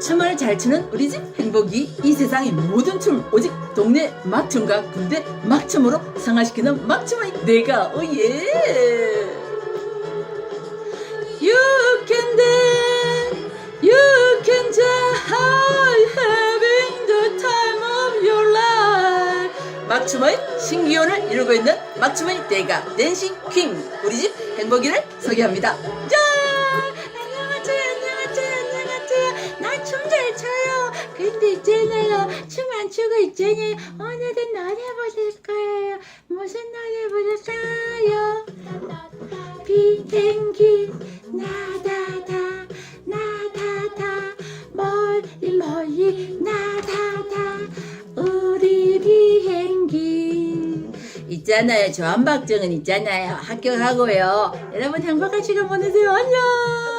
춤을 잘 추는 우리 집 행복이 이 세상의 모든 춤 오직 동네 막춤과 군대 막춤으로 성화시키는 막춤의 내가 오예. You can dance, you can die, having the time of your life. 막춤의 신기원을 이루고 있는 막춤의 내가 댄싱 퀸 우리 집 행복이를 소개합니다. 짠! 나 춤 잘 춰요. 근데 있잖아요, 춤 안 추고 있잖아요. 오늘은 노래 부를 거예요. 무슨 노래 부를까요? 비행기 나다다 나다다 멀리 멀리 나다다 우리 비행기. 있잖아요, 조한박정은 있잖아요, 합격하고요. 여러분 행복한 시간 보내세요. 안녕.